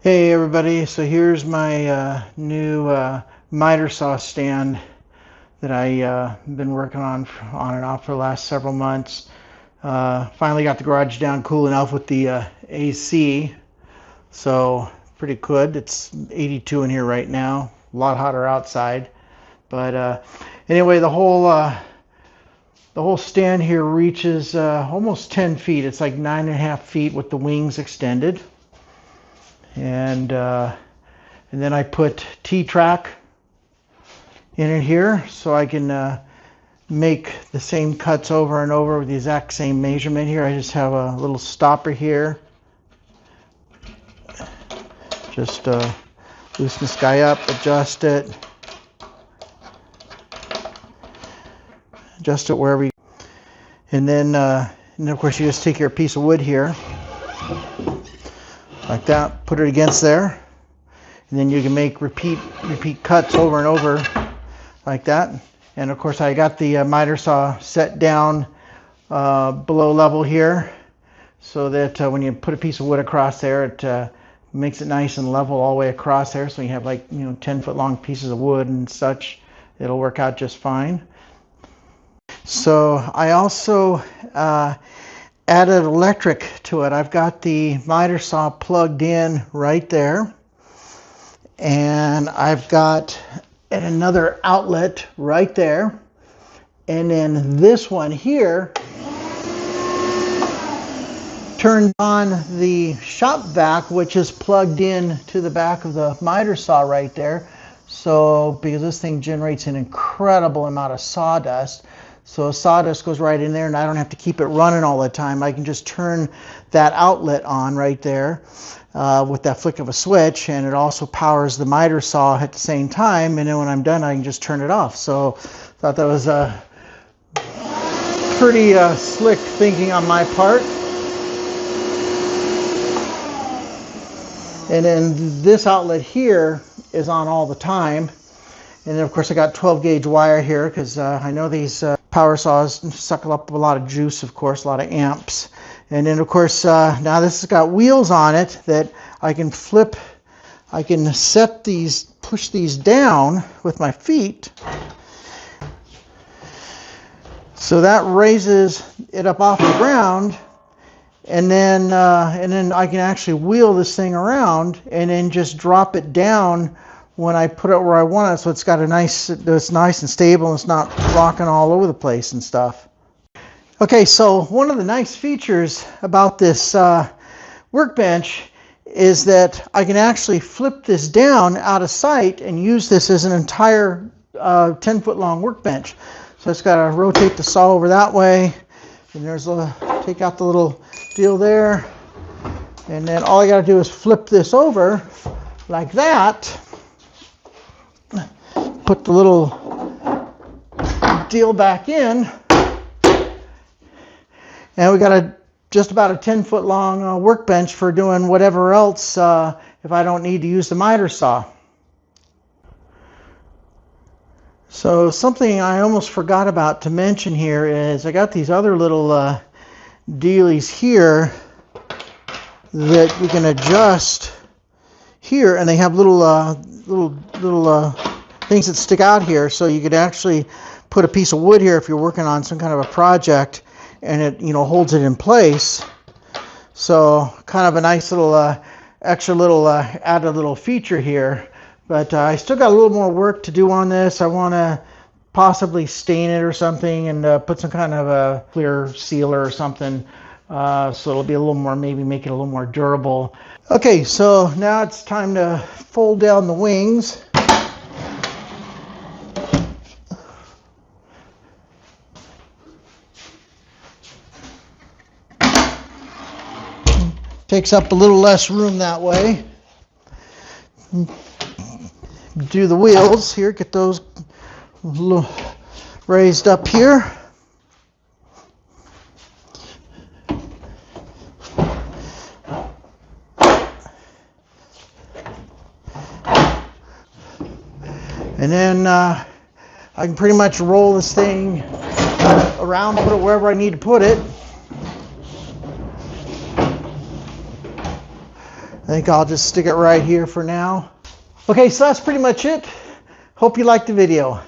Hey everybody, so here's my new miter saw stand that I been working on and off for the last several months. Finally got the garage down cool enough with the AC, so pretty good. It's 82 in here right now, a lot hotter outside. But anyway, the whole stand here reaches almost 10 feet. It's like 9.5 feet with the wings extended. And then I put T-track in it here so I can make the same cuts over and over with the exact same measurement here. I just have a little stopper here. Just loosen this guy up, adjust it wherever you, and then of course you just take your piece of wood here like that, put it against there, and then you can make repeat cuts over and over like that. And of course I got the miter saw set down below level here so that when you put a piece of wood across there, it makes it nice and level all the way across there, so you have like 10-foot long pieces of wood and such. It'll work out just fine. So I also added electric to it. I've got the miter saw plugged in right there, and I've got another outlet right there, and then this one here turns on the shop vac, which is plugged in to the back of the miter saw right there. So because this thing generates an incredible amount of sawdust, so sawdust goes right in there, and I don't have to keep it running all the time. I can just turn that outlet on right there with that flick of a switch, and it also powers the miter saw at the same time, and then when I'm done I can just turn it off. So I thought that was pretty slick thinking on my part. And then this outlet here is on all the time. And then of course I got 12 gauge wire here because I know these power saws suck up a lot of juice, of course, a lot of amps. And then of course now this has got wheels on it that I can flip. I can set these, push these down with my feet. So that raises it up off the ground. And then I can actually wheel this thing around and then just drop it down when I put it where I want it, so it's nice and stable and it's not rocking all over the place and stuff. Okay, so one of the nice features about this workbench is that I can actually flip this down out of sight and use this as an entire 10-foot long workbench. So it's got to rotate the saw over that way, and take out the little deal there, and then all I got to do is flip this over like that. Put the little deal back in, and we got just about a 10-foot long workbench for doing whatever else if I don't need to use the miter saw. So something I almost forgot about to mention here is I got these other little dealies here that we can adjust here, and they have little things that stick out here, so you could actually put a piece of wood here if you're working on some kind of a project, and it holds it in place. So kind of a nice little extra little added little feature here. But I still got a little more work to do on this. I want to possibly stain it or something and put some kind of a clear sealer or something, so it'll be a little more, maybe make it a little more durable. Okay, so now it's time to fold down the wings. Takes up a little less room that way. Do the wheels here, get those a little raised up here. And then I can pretty much roll this thing around, put it wherever I need to put it. think I'll just stick it right here for now. Okay, so that's pretty much it. Hope you liked the video.